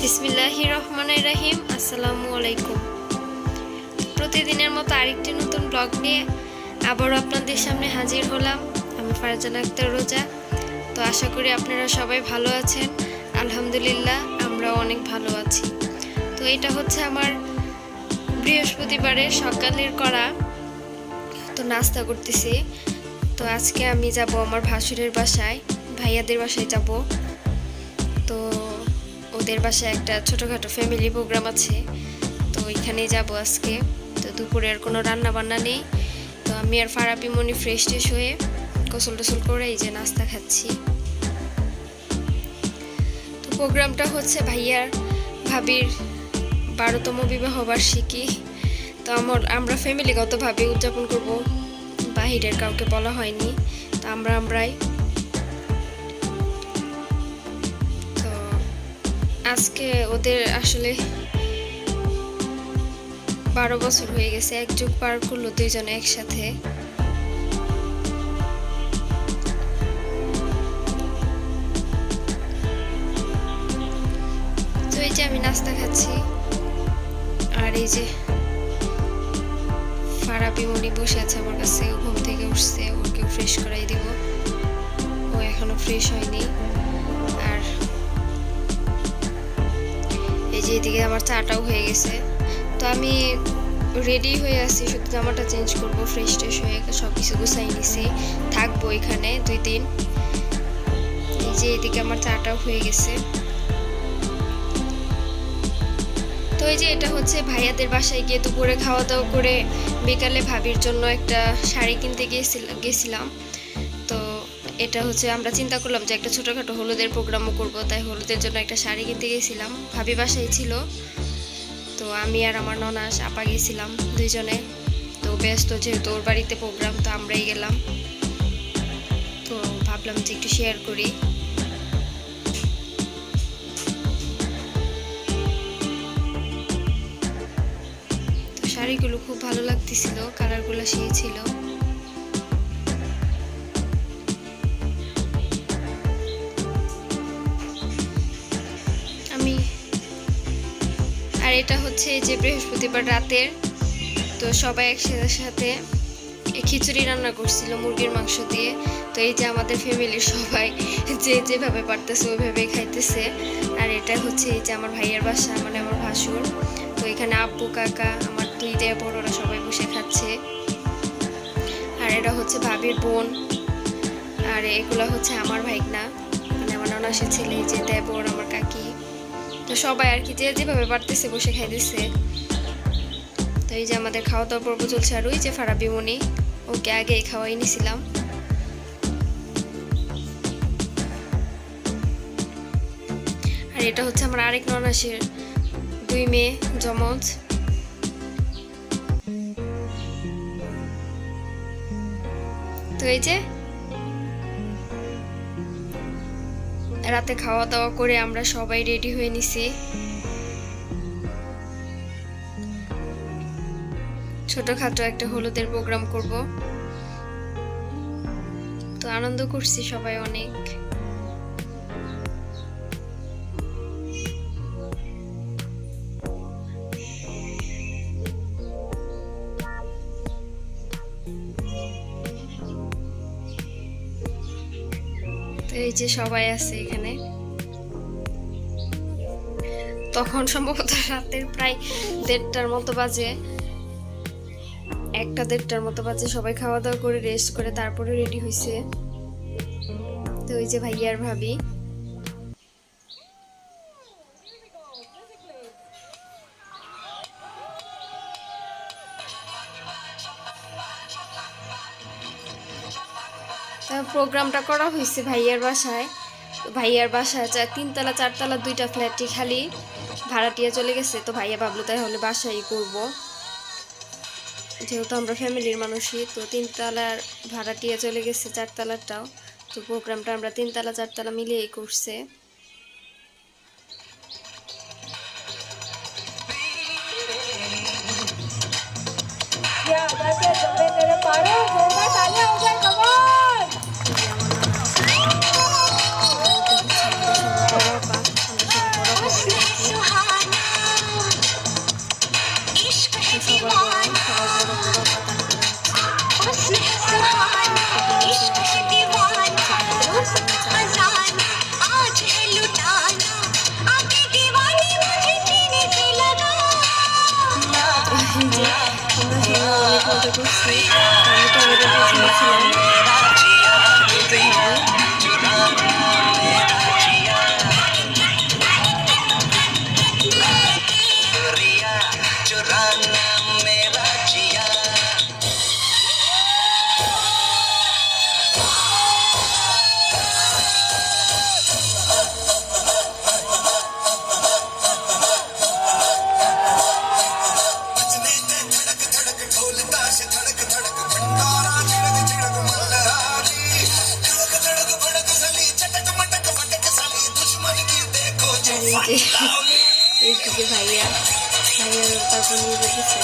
বিসমিল্লাহির রহমানির রহিম। আসসালামু আলাইকুম। প্রতিদিনের মতো আরেকটি নতুন ব্লগ নিয়ে আবারও আপনাদের সামনে হাজির হলাম। আমি ফারজানা আক্তার রোজা। তো আশা করি আপনারা সবাই ভালো আছেন। আলহামদুলিল্লাহ আমরাও অনেক ভালো আছি। তো এটা হচ্ছে আমার বৃহস্পতিবারের সকালের করা। তো নাস্তা করতেছি। তো আজকে আমি যাব আমার ভাসুরের বাসায়, ভাইয়াদের বাসায় যাব। তো ওদের বাসায় একটা ছোটোখাটো ফ্যামিলি প্রোগ্রাম আছে, তো ওইখানেই যাব আজকে। তো দুপুরের কোনো রান্না বান্না নেই। তো আমি আর ফারাপি মনি ফ্রেশ ট্রেশ হয়ে গোসল টোসল করে এই যে নাস্তা খাচ্ছি। তো প্রোগ্রামটা হচ্ছে ভাইয়ার ভাবির 12তম বিবাহবার্ষিকী। তো আমরা ফ্যামিলিগতভাবে উদযাপন করব, বাহিরের কাউকে বলা হয়নি। তো আমরাই আজকে ওদের আসলে 12 বছর হয়ে গেছে, এক যুগ পার করলো দুইজনে একসাথে। তো এই যে আমি নাস্তা খাচ্ছি, আর এই যে ফারাবি মনি বসে আছে আমার কাছে। ঘুম থেকে উঠছে, ওকে ফ্রেশ করাই দিব। ও এখনো ফ্রেশ হয়নি। আর এই যে এদিকে আমার চাটাও হয়ে গেছে। তো আমি রেডি হয়ে আছি, শুধু জামাটা চেঞ্জ করবো, ফ্রেশ ট্রেশ হয়ে সব কিছু গুছাই নিছি। থাকবো এখানে 2 দিন। এই যে এদিকে আমার চাটাও হয়ে গেছে। তো এই যে এটা হচ্ছে ভাইয়াদের বাসায় গিয়ে দুপুরে খাওয়া দাওয়া করে বিকালে ভাবির জন্য একটা শাড়ি কিনতে গেছিলাম। তো এটা হচ্ছে আমরা চিন্তা করলাম যে একটা ছোটোখাটো হলুদের প্রোগ্রামও করবো, তাই হলুদের জন্য একটা শাড়ি কিনতে গেছিলাম। ভাবি বাসায় ছিল, তো আমি আর আমার ননাস আপা গেছিলাম দুইজনে। তো ব্যস্ত যেহেতু ওর বাড়িতে প্রোগ্রাম, তো আমরাই গেলাম। তো ভাবলাম যে একটু শেয়ার করি। তো শাড়িগুলো খুব ভালো লাগতেছিল, কালারগুলো সেই ছিল। আর এটা হচ্ছে যে বৃহস্পতিবার রাতের, তো সবাই একসাথে খিচুড়ি রান্না করছিল মুরগির মাংস দিয়ে। তো এই যে আমাদের ফ্যামিলির সবাই যে যেভাবে পারতেছে ওইভাবেই খাইতেছে। আর এটা হচ্ছে এই যে আমার ভাইয়ের বাসা, মানে আমার ভাসুর। তো এখানে আব্বু কাকা আমার 2 দেবর, ওরা সবাই বসে খাচ্ছে। আর এটা হচ্ছে ভাবির বোন, আর এগুলো হচ্ছে আমার ভাইগনা, মানে আমার ননাসের ছেলে, এই যে দেবর আমার কাকি। তো সবাই আর কি যে যেভাবে পারতেছে বসে খাইতেছে। তো এই যে আমাদের খাওয়া দাওয়া পর্ব চলছে। আর ওই যে ফারাবি মনি, ওকে আগেই খাওয়াই নিছিলাম। আর এটা হচ্ছে আমার আরেক ননাসের 2 মেয়ে জমজ। তো এই যে রাতে খাওয়া দাওয়া করে আমরা সবাই রেডি হয়ে নিছি। ছোটখাটো একটা হলুদের প্রোগ্রাম করব। তো আনন্দ করছি সবাই অনেক। তো এই যে সবাই আছে এখানে। তখন সম্ভবত রাতের প্রায় 1:30টার মতো বাজে, 1:30টার মতো বাজে। সবাই খাওয়া দাওয়া করে রেস্ট করে তারপরে রেডি হয়েছে। তো ওই যে ভাইয়া আর ভাবি। প্রোগ্রামটা করা হয়েছে ভাইয়ার বাসায়। ভাইয়ার বাসায় 3 তলা 4 তলা 2টা ফ্ল্যাটই খালি ভাড়াটিয়া চলে গেছে। তো ভাইয়া ভাবলো তাই হলে বাসায় করব, যেহেতু আমরা ফ্যামিলির মানুষই। তো 3 তলার ভাড়াটিয়া চলে গেছে, 4 তলারটাও। তো প্রোগ্রামটা আমরা 3 তলা 4 তলা মিলিয়েই করছে। মজা করছি। আমি টমেটো দিয়েছিলাম। এইদিকে ভাইয়া তারপর নিয়ে যেতেছে।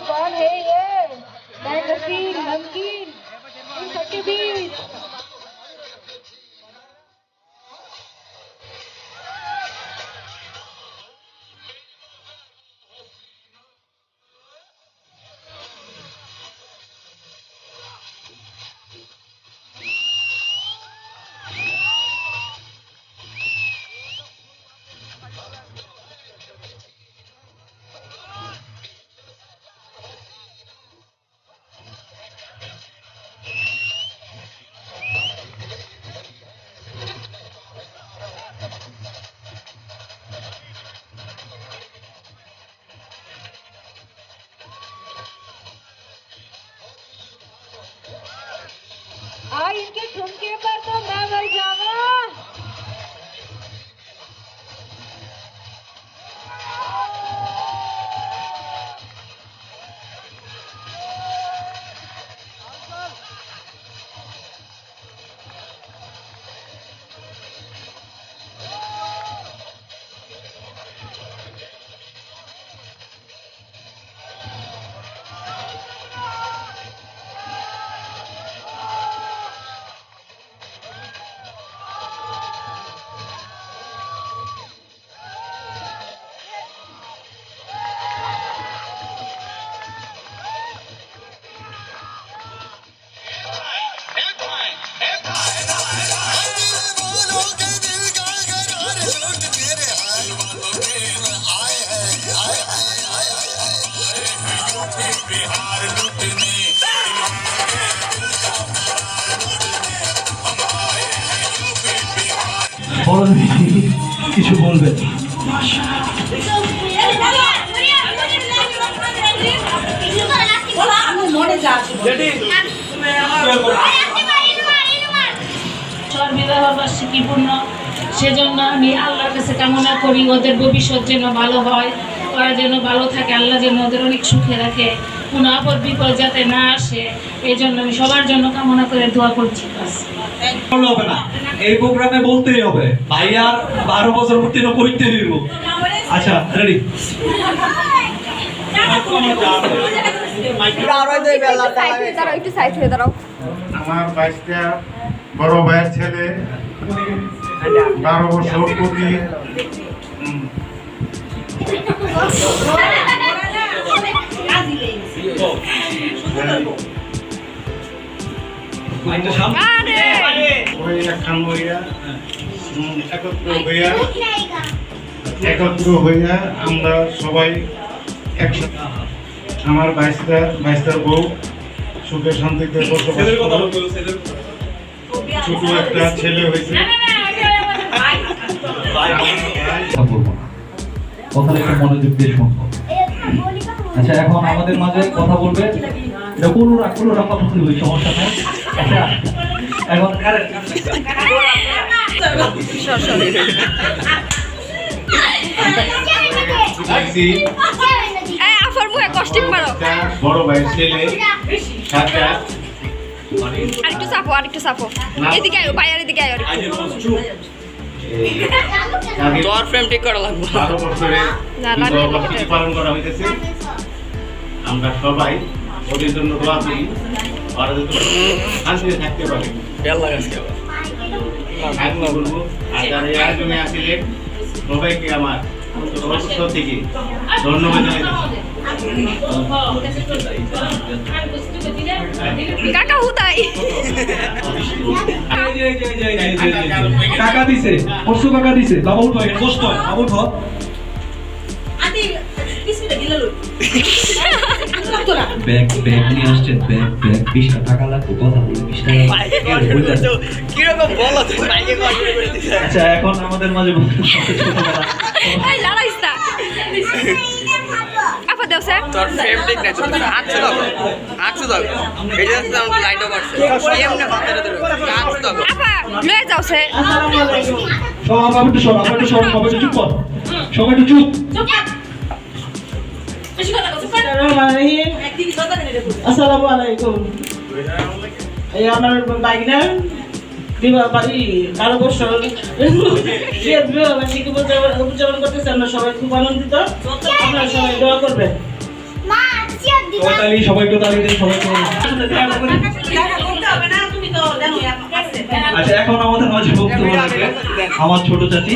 कौन है ये नमकीन नमकीन सबके बीच इनके ठुमके पर तो मैं मर जाऊंगा। কিছু বলবেন বিবাহ বার্ষিকীপূর্ণ সেজন্য আমি আল্লাহর কাছে কামনা করি ওদের ভবিষ্যৎ যেন ভালো হয়, ওরা যেন ভালো থাকে, আল্লাহ যেন ওদের অনেক সুখে রাখে, কোনো আপদ বিপদ যাতে না আসে, এই জন্য আমি সবার জন্য কামনা করে দোয়া করছি। হবে না, এই প্রোগ্রামে বলতেই হবে ভাইয়ার 12 বছর উত্তীর্ণ করতে দিব। আচ্ছা রেডি, আমার 22টা বড় ভাইয়ের ছেলে 12 বছর প্রতি একত্র হইয়া আমরা সবাই একসাথে আমার 22টা বউ সুখে শান্তিতে বসবাস করে। ছোট একটা ছেলে হয়েছে। কথাটা একটু মনোযোগ দিয়ে শুনবো। আচ্ছা এখন আমাদের মাঝে কথা বলবে, এটা কোনো কথা বলবে, সমস্যা নাই। আচ্ছা এখন বড় ভাইয়ের ছেলে আরেকটু চাপো এদিকে আয়ো, ভাই আর এদিকে আয়ো। তোর ফ্রেম ঠিক করা লাগবে। 12 বছরে কর্মসূচি পালন করা হইতেছে। আমরা সবাই ওদের জন্য দোয়া করি, ওরা যাতে শান্তিতে থাকতে পারে। আর কি বলবো, আর যারা এই আয়োজনে আসিলেন সবাইকে আমার অন্তঃস্থল থেকে ধন্যবাদ জানাই। কাকা হুদাই কাকা দিছে, পরশু কাকা দিছে, বাবা উঠো, এটা কষ্ট হয়, বাবা উঠো। ব্যাগ নিয়ে আসছেন, ব্যাগ 20 টাকা লাগবে, কথা বলে 20 টাকা কিরকম বলো তুমি বাইকে কন্ট্রোল করে দিছ। আচ্ছা এখন আমাদের মাঝে এই লালাইস্তা আপা দাও স্যার। তোর ফ্রেম ঠিক নাই, তুমি আচ্ছা দাও এই যে সাউন্ড লাইট অফ আছে এমনি বাতারে দেবে আচ্ছা দাও আপা লয়ে যাও স্যার। সবাই একটু সর, সবাই একটু চুপ কর, সবাই একটু চুপ। আসসালামু আলাইকুম। এই আমার বাইকটা দিবা বাড়ি 12 বছর উদযাপন করতেছে, আমরা সবাই খুব আনন্দিত। আপনারা সবাই দোয়া করবেন। সবাই একটু তালি দিন, সবাই আচ্ছা এখন আমাদের মাঝে বক্তব্য রাখবে আমার ছোট চাচি।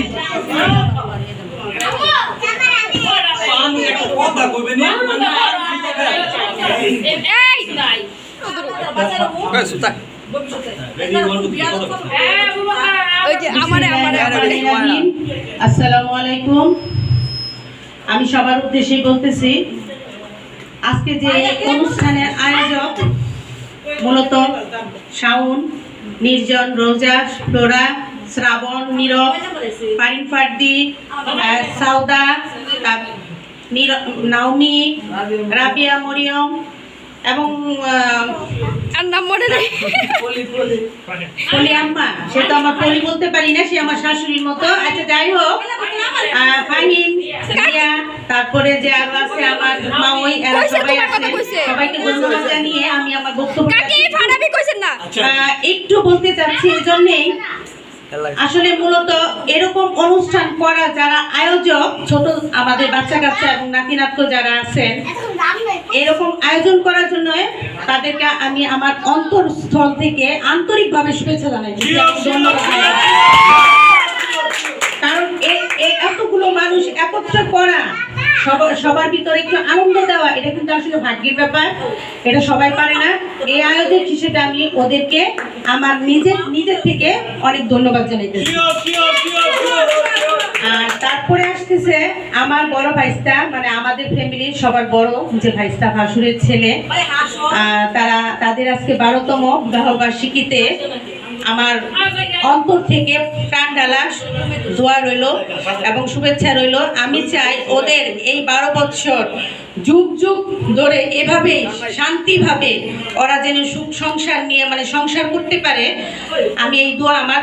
আসসালামু আলাইকুম। আমি সবার উদ্দেশ্যে বলতেছি, আজকে যে অনুষ্ঠানের আয়োজক মূলত শাওন, নির্জন, রোজা, ফ্লোরা, শ্রাবণ, নীরব, ফারিন ফার্দি, সাউদা, নাওমি, রাবিয়া, মরিয়ম এবং নাম মনে নেই পলি আম্মা। সে তো আমার পলি বলতে পারি না, সে আমার শাশুড়ির মতো। আচ্ছা যাই হোক, ফাহিম, রিয়া, তারপরে যে আরো আছে আমার মা, ওই এরা সবাই আছে, সবাইকে ধন্যবাদ জানিয়ে আমি আমার বক্তব্য একটু বলতে চাচ্ছি। এই জন্যেই আসলে মূলত এরকম অনুষ্ঠান করা যারা আয়োজক, ছোট আমাদের বাচ্চা কাচ্চা এবং নাতি নাতক যারা আছেন, এরকম আয়োজন করার জন্য তাদেরকে আমি আমার অন্তরস্থল থেকে আন্তরিকভাবে শুভেচ্ছা জানাই, ধন্যবাদ। কারণ এতগুলো মানুষ একত্র করা, সবার ভিতরে একটু আনন্দ দেওয়া, এটা কিন্তু আসলে ভাগ্যের ব্যাপার, এটা সবাই পারে না। এই আয়োজক হিসেবে আমি ওদেরকে আমার নিজের থেকে অনেক ধন্যবাদ জানাইতেছি। আর তারপরে আসতেছে আমার বড় ভাইস্তা, মানে আমাদের ফ্যামিলির সবার বড় যে ভাইস্তা, ভাসুরের ছেলে। তাদের আজকে 12তম বিবাহ বার্ষিকীতে আমার অন্তর থেকে প্রাণ ঢালা দোয়া রইল এবং শুভেচ্ছা রইল। আমি চাই ওদের এই 12 বছর যুগ যুগ ধরে এভাবেই শান্তিভাবে ওরা যেন সুখ সংসার নিয়ে মানে সংসার করতে পারে, আমি এই দোয়া আমার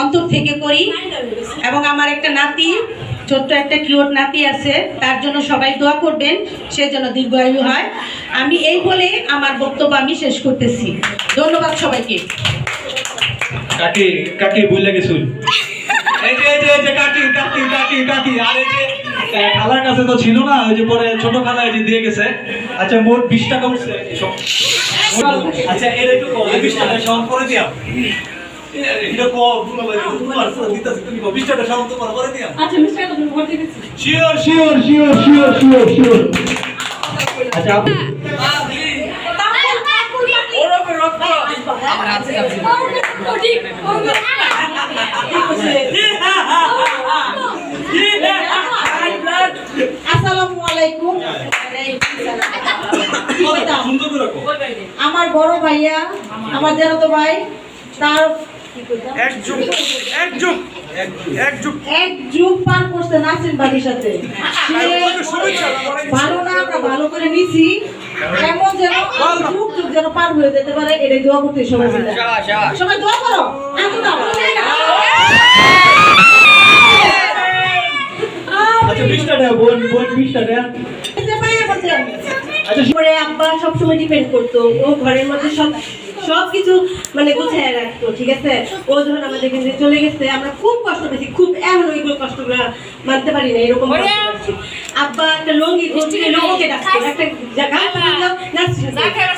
অন্তর থেকে করি। এবং আমার একটা নাতি, ছোট্ট একটা কিউট নাতি আছে, তার জন্য সবাই দোয়া করবেন, সে যেন দীর্ঘায়ু হয়। আমি এই বলে আমার বক্তব্য আমি শেষ করতেছি। ধন্যবাদ সবাইকে। কাকি কাকি বলে গেছুন, এই যে কাকি কাকি কাকি কাকি, আর এই যে খালার কাছে তো ছিল না, ওই যে পরে ছোট খালা এই যে দিয়ে গেছে। আচ্ছা মোট 20 টাকা উঠছে। আচ্ছা এর একটু কম, 20 টাকা সমান করে দিও। এটা কম তোমার দিতেছি, তুমি 20 টাকা সমান তোমার করে দিও। আচ্ছা মিস্টার তুমি ভোট দিয়েছি। Sure sure sure sure sure sure. আচ্ছা আপনি আসসালামু আলাইকুম। আমার বড় ভাইয়া, আমার জানাতো ভাই, তার এক যুগ পার করছে নাসির বাড়ির সাথে। ভালো না, আমরা ভালো করে নিছি, এমন যেন যুগ যুগ যেন পার হয়ে যেতে পারে, এটাই দোয়া করতে সবাই মিলে। সবাই দোয়া করো। আচ্ছা 20 টাকা বোন 20 টাকা। পরে আব্বা সবসময় ডিপেন্ড করতো, ও ঘরের মধ্যে সবকিছু মানে গুছিয়ে রাখতো, ঠিক আছে। ও যখন আমাদের এখান থেকে চলে গেছে আমরা খুব কষ্ট পেয়েছি, খুব এখন ওইগুলো কষ্টগুলো মানতে পারি না, এরকম কষ্ট পাচ্ছি। আব্বা একটা লঙ্গি ধরছিল, লোককে ডাকতো, একটা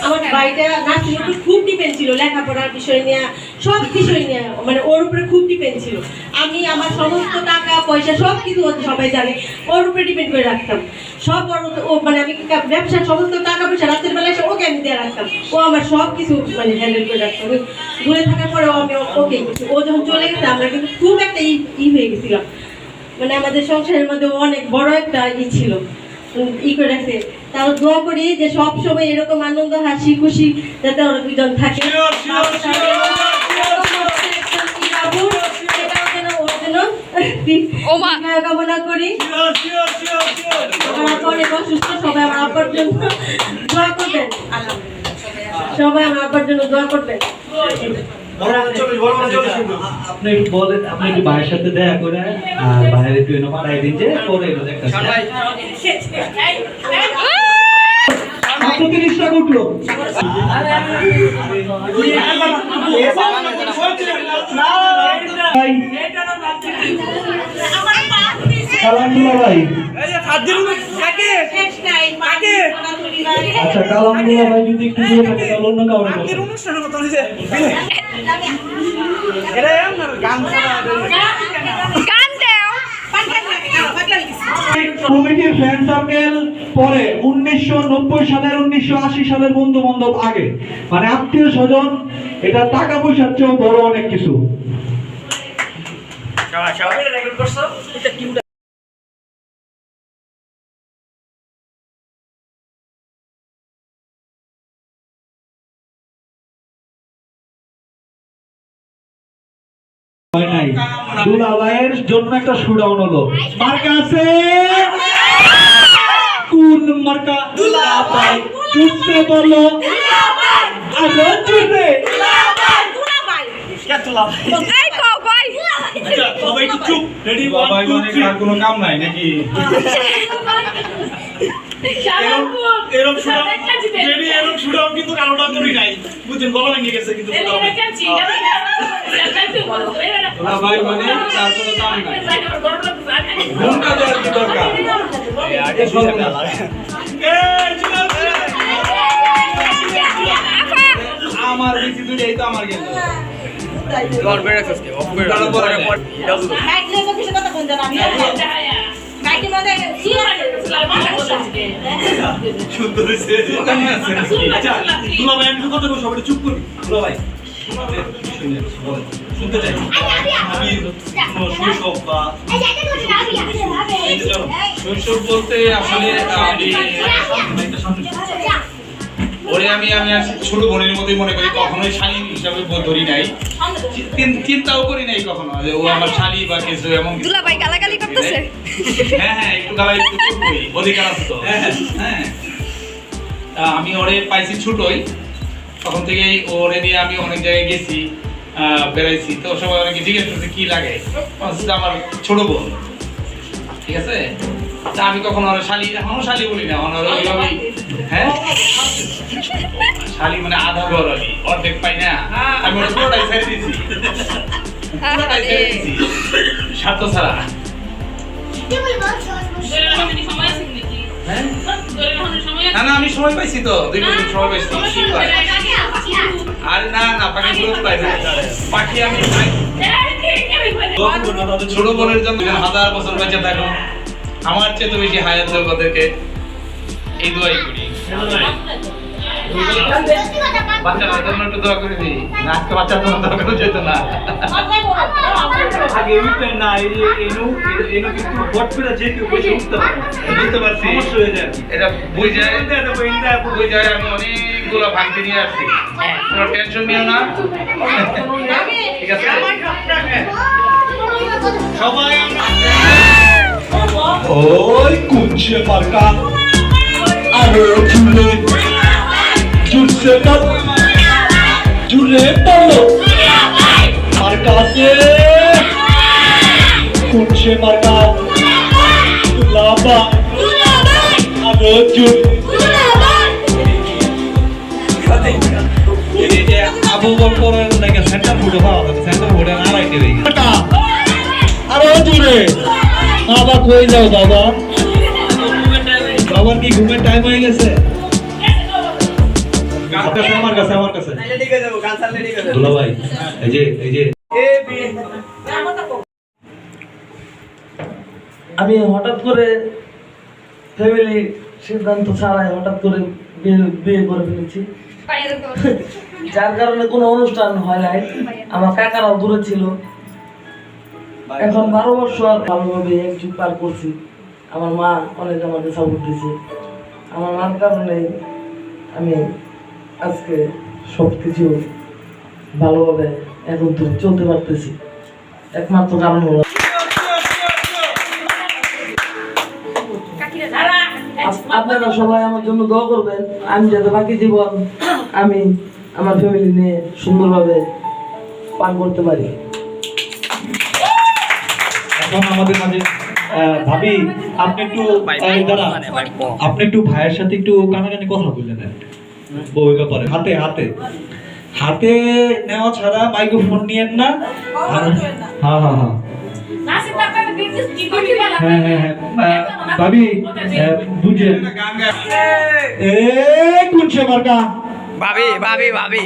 আমার বাড়িটা নার্সিং উপর খুব ডিপেন্ড ছিল, লেখাপড়ার বিষয় নিয়ে সব বিষয় নিয়ে, মানে ওর উপরে খুব ডিপেন্ড ছিল। আমি আমার সমস্ত টাকা পয়সা সব কিছু সবাই জানে ওর উপরে ডিপেন্ড করে রাখতাম। সব ও মানে আমি ব্যবসার সমস্ত টাকা পয়সা রাতের বেলায় ওকে আমি দিয়ে রাখতাম, ও আমার সব কিছু মানে হ্যান্ডেল করে রাখতাম। দূরে থাকার পরে আমি ওকে, ও যখন চলে গেছে আমরা কিন্তু খুব একটা হয়ে গেছিলাম, মানে আমাদের সংসারের মধ্যে অনেক বড় একটা ছিল করে রাখছে। তাও দোয়া করি যে সব সময় এরকম আনন্দ হাসি খুশি যাতে ওরা দুজন থাকে, কামনা করি। অনেক অসুস্থ, সবাই আমার আব্বার জন্য দোয়া করবেন, সবাই আমার আব্বার জন্য দোয়া করবেন। আপনি একটু বলেন, আপনি একটু ভাইয়ের সাথে দেখা করে আর বাইরে একটু এনে পাঠাই দিন যে পরে এলো দেখা। মাত্র 30 টাকা উঠলো। কালামদুল্লাহ ভাই, আচ্ছা কালামদুল্লাহ ভাই যদি একটু দূরে থাকে তাহলে অন্য কাউরে কমিটির ফ্রেন্ড সার্কেল পরে 1990 সালের 1980 সালের বন্ধু বান্ধব আগে, মানে আত্মীয় স্বজন, এটা টাকা পয়সার চেয়েও বড় অনেক কিছু। দুলাভাইয়ের জন্য একটা শুডাউন হলো, মার্কা আছে কোন মার্কা? দুলাভাই চুপতে বলো, আলো চুপতে সবাই একটু চুপ। রেডি, 1 2 3। আর কোনো কাম নাই নাকি? এরকম শুডাউন কিন্তু কারোটা করি নাই, বুঝছেন? গলা ভেঙে গেছে কিন্তু ভাই মানে তার কোনো কাম নাই। ঘন্টা দেওয়ার কি দরকার? আমার বেশি দূরে এই তো আমার গেল। চুপ করি ভাই, শুনতে চাই আমি শৈশব বা শৈশব বলতে আসলে ওরে আমি ছোট বোনের মতোই মনে করি, কখনোই হিসাবে ধরি নাই, চিন্তাও করি নাই কখনো যে ও আমার শালি বা কিছু এমন কিছু। দুলাভাই গালাগালি করতেছে। হ্যাঁ হ্যাঁ, একটু গালাগালি তো করবোই, অধিকার আছে তো। হ্যাঁ, তা আমি ওরে পাইছি ছোটই, তখন থেকেই ওরে নিয়ে আমি অনেক জায়গায় গেছি, বেড়াইছি। তো সবাই অনেকে জিজ্ঞেস করছে কি লাগে, বলছি যে আমার ছোট বোন, ঠিক আছে। তা আমি কখনো ওরা শালি, এখনো শালি বলি না, ওরা ওইভাবেই। হ্যাঁ, শালি মানে আধা গড়ালি, অর্ধেক পাই না, আমি ওটা পুরোটাই ছেড়ে দিয়েছি, পুরোটাই ছেড়ে দিয়েছি, স্বার্থ ছাড়া। হ্যাঁ? না না, আমি সময় পাইছি তো, 2 বছর সময় পাইছি। আর না না, পাখি গ্রোথ পাই না, পাখি আমি পাই। ছোট বোনের জন্য 1000 বছর বেঁচে থাকো, আমার চেয়ে তো বেশি হায়াত হোক ওদেরকে, এই দোয়াই করি। বাচ্চাদের জন্য একটু দোয়া করে দিই, আজকে বাচ্চাদের জন্য দোয়া করে যেত না। আগে উঠতে না, এনু কিন্তু বট করে যে কেউ বসে উঠতে পারে, বুঝতে পারছি, সমস্যা হয়ে যায়। এটা বুঝে আমি অনেকগুলো ভাঙতে নিয়ে আসছি, কোনো টেনশন নিও না, ঠিক আছে। সবাই ওই কুচ্ছে মার্কা আরো জুড়ে জুড়ছে কাপ জুড়ে পড়লো মার্কাতে কুচ্ছে মার্কা লাভা আরো জুড় আবু বকরের নাকি সেন্টার ফুটে পাওয়া যাবে, সেন্টার ফুটে আড়াইটে হয়ে গেছে। আরো জুড়ে বাবা কই যাও বাবা, বাবার কি ঘুমের টাইম হয়ে গেছে? আমার কাছে দুলা ভাই, এই যে আমি হঠাৎ করে ফ্যামিলি সিদ্ধান্ত ছাড়াই হঠাৎ করে বিয়ে করে ফেলেছি, যার কারণে কোনো অনুষ্ঠান হয় নাই। আমার কাকারাও দূরে ছিল, এখন 12 বছর ভালোভাবে একযুগ পার করছি। আমার মা অনেক আমাকে সাপোর্ট দিয়েছে, আমার মার কারণে আমি আজকে সব কিছু ভালোভাবে এখন তো চলতে পারতেছি, একমাত্র কারণ হলো আপনারা সবাই আমার জন্য দোয়া করবেন, আমি যাতে বাকি জীবন আমি আমার ফ্যামিলি নিয়ে সুন্দরভাবে পার করতে পারি। এখন আমাদের মাঝে ভাবি, আপনি একটু দাঁড়া, আপনি একটু ভাইয়ের সাথে একটু কানাকানি কথা বললেন বউয়ের ব্যাপারে। হাতে হাতে হাতে নেওয়া ছাড়া মাইক্রোফোন নিয়েন না। হ্যাঁ হ্যাঁ হ্যাঁ ভাবি বুঝে কুনছে মার্কা ভাবি ভাবি ভাবি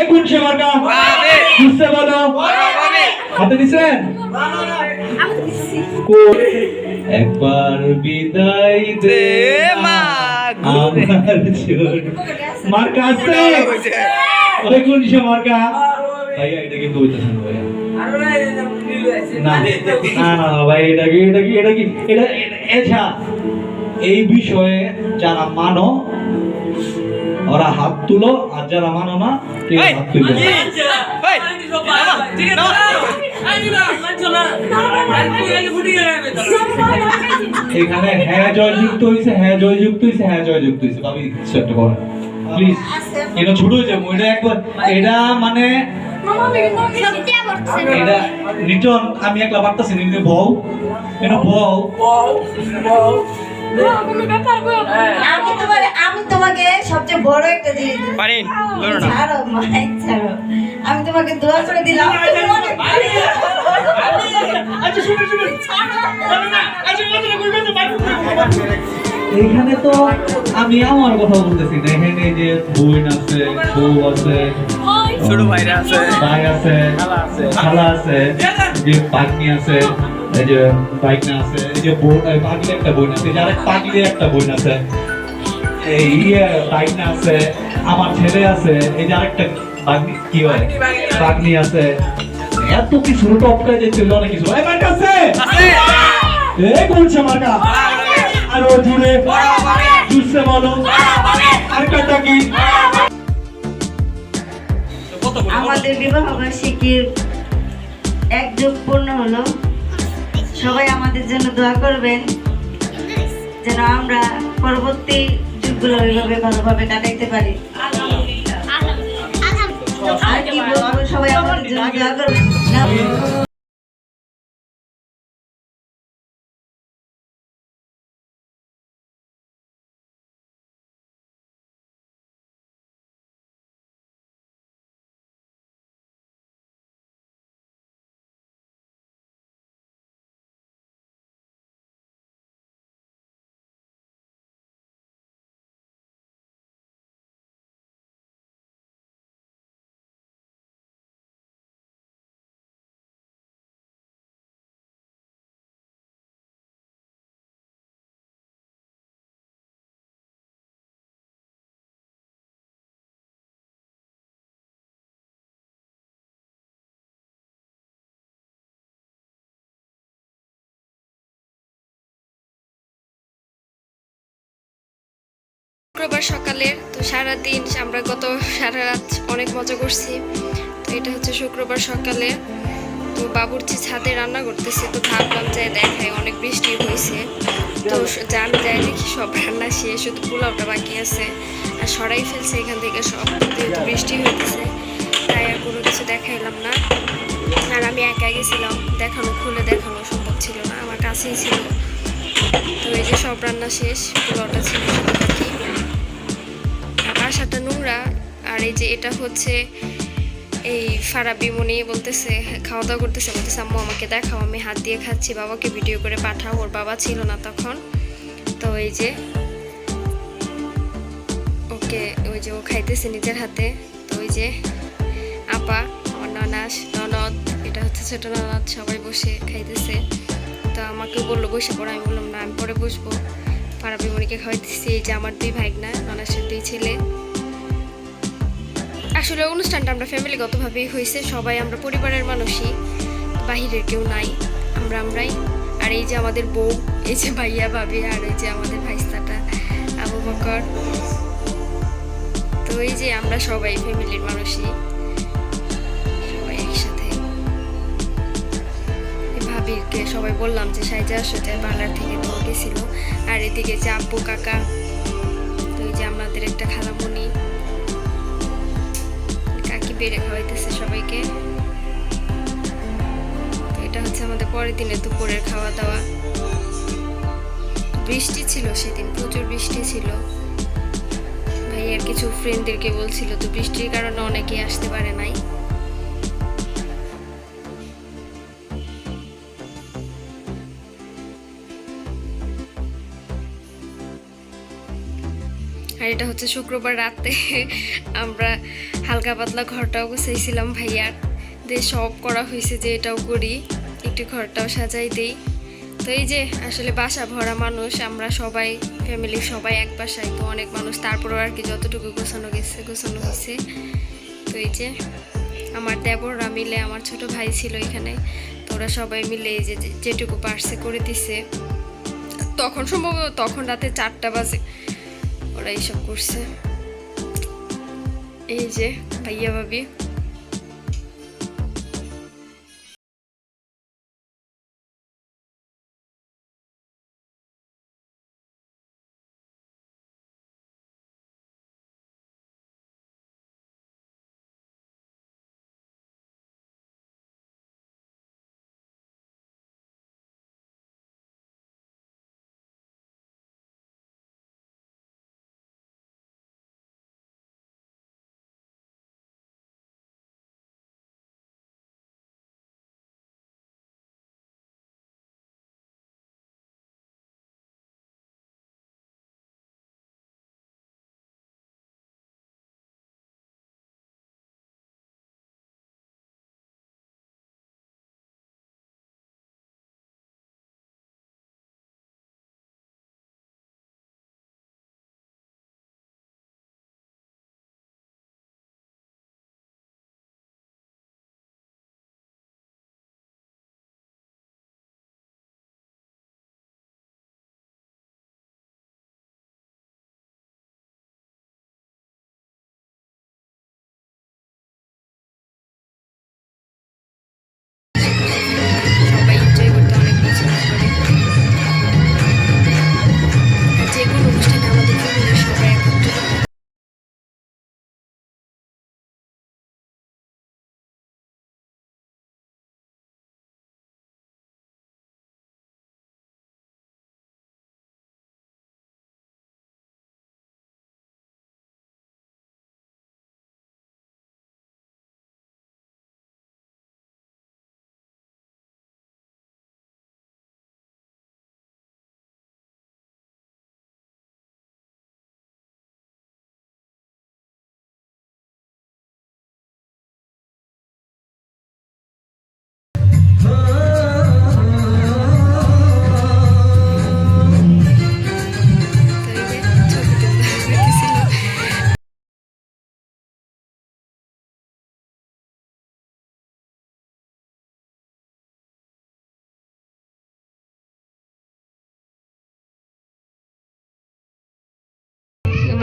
কুনছে মার্কা বুঝতে বলো হাতে দিছেন। একবার বিদায় দে মা আমার মার্কা আছে ওই কুনছে মার্কা ভাইয়া, এটা কিন্তু হইতেছে না ভাইয়া, না না না ভাই, এটা কি এটা এই বিষয়ে যারা মানো ওরা হাত তুলো, আর যারা মানো না কেউ হাত তুলো। এখানে হ্যাঁ জয় যুক্ত হয়েছে, হ্যাঁ জয় যুক্ত হয়েছে, হ্যাঁ জয় যুক্ত হয়েছে। ভাবি কিছু একটা করেন প্লিজ, এটা ছোট হয়েছে এটা একবার, এটা মানে এটা নিটন আমি একলা পারতাছি নিতে বউ, এটা বউ আমি তোমাকে সবচেয়ে বড় একটা জিনিস ছাড়ো মাইক ছাড়ো, আমি তোমাকে দোয়া করে দিলাম। এইখানে তো আমি আমার কথা বলতেছি না, এখানে যে বোন আছে, বউ আছে, ছোট ভাইরা আছে, ভাই আছে, খালা আছে, যে পাগনি আছে, এই যে বাইকনা আছে, এই যে বোন পাগলি একটা বোন আছে, যার পাগলি একটা বোন আছে, এই বাইকনা আছে, আমার ছেলে আছে, এই যে আরেকটা পাগনি কি হয় পাগনি আছে, এত কিছু টপকায় যে ছিল অনেক কিছু। আমার কাছে এই বলছে মার্কা আরো জুড়ে বুঝতে বলো আর কাটা কি আমাদের বিবাহ বার্ষিকীর 1 যুগ পূর্ণ হলো। সবাই আমাদের জন্য দোয়া করবেন যেন আমরা পরবর্তী যুগগুলো ওইভাবে ভালোভাবে কাটাইতে পারি। আর কি বলবো, সবাই আমাদের জন্য দোয়া করবেন। শুক্রবার সকালের তো সারাদিন আমরা সারা রাত অনেক মজা করছি। তো এটা হচ্ছে শুক্রবার সকালে, তো বাবুর্চি ছাদে রান্না করতেছে, তো ভাবলাম যে দেখায় অনেক বৃষ্টি হয়েছে। তো যাই দেখি সব রান্না শেষ, শুধু পোলাওটা বাকি আছে আর সরাই ফেলছে এখান থেকে সব, যেহেতু বৃষ্টি হইতেছে তাই আর কোনো কিছু দেখাইলাম না। আর আমি একা গেছিলাম, খুলে দেখানো সম্ভব ছিল না, আমার কাছেই ছিল। তো এই যে সব রান্না শেষ, পোলাওটা ছিল বাকি। বাসাটা নোংরা। আর এই যে এটা হচ্ছে এই ফারাবি মনি বলতেছে, খাওয়া দাওয়া করতেছে, বলতেছে আম্মু আমাকে দেখাও, আমি হাত দিয়ে খাচ্ছি, বাবাকে ভিডিও করে পাঠাও। ওর বাবা ছিল না তখন। তো এই যে ওকে, ওই যে ও খাইতেছে নিজের হাতে। তো ওই যে আপা, আমার ননদ, এটা হচ্ছে ছোট ননদ, সবাই বসে খাইতেছে। তো আমাকে বললো বসে পড়ো, আমি বললাম না আমি পরে বসবো। ফারাবি মনিকে খাওয়াইতেছি। এই যে আমার 2 ভাইগনা, ননাসের 2 ছেলে। আসলে অনুষ্ঠানটা আমরা ফ্যামিলিগতভাবেই হয়েছে, সবাই আমরা পরিবারের মানুষই, বাহিরের কেউ নাই, আমরাই। আর এই যে আমাদের বউ, এই যে ভাইয়া ভাবি, আর এই যে আমাদের ভাইস্তাটা আবু বকর। তো এই যে আমরা সবাই ফ্যামিলির মানুষই, সবাই একসাথে। ভাবিকে সবাই বললাম যে সাইজে আসো, যে পার্লার থেকে তো গেছিল। আর এদিকে যে আব্বু কাকা, তো এই যে আমাদের একটা খালামণি, কাকি বেড়ে খাওয়াইতেছে সবাইকে। তো এটা হচ্ছে আমাদের পরের দিনে দুপুরের খাওয়া দাওয়া। বৃষ্টি ছিল সেদিন, প্রচুর বৃষ্টি ছিল। ভাইয়ের কিছু ফ্রেন্ডদেরকে বলছিল, তো বৃষ্টির কারণে অনেকেই আসতে পারে নাই। আর এটা হচ্ছে শুক্রবার রাতে আমরা হালকা পাতলা ঘরটাও গুছাইছিলাম ভাইয়ার, যে সব করা হয়েছে যে এটাও করি, একটু ঘরটাও সাজাই দেই। তো এই যে আসলে বাসা ভরা মানুষ, আমরা সবাই ফ্যামিলির সবাই এক বাসায়, তো অনেক মানুষ, তারপরেও আর কি যতটুকু গোছানো হয়েছে। তো এই যে আমার দেবররা মিলে, আমার ছোট ভাই ছিল এখানে, তো ওরা সবাই মিলে এই যে যেটুকু পারছে করে দিছে। তখন সম্ভবত রাতে 4টা বাজে ওরা এইসব করছে। এই যে ভাইয়া ভাবি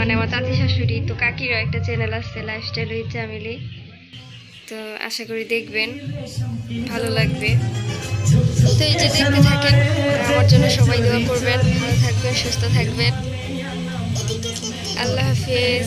মানে আমার চাচি শাশুড়ি, তো কাকিরও একটা চ্যানেল আছে লাইফস্টাইল উইথ ফ্যামিলি, তো আশা করি দেখবেন, ভালো লাগবে। তো এই যে দেখতে থাকেন, আমার জন্য সবাই দোয়া করবেন, ভালো থাকবেন, সুস্থ থাকবেন। আল্লাহ হাফেজ।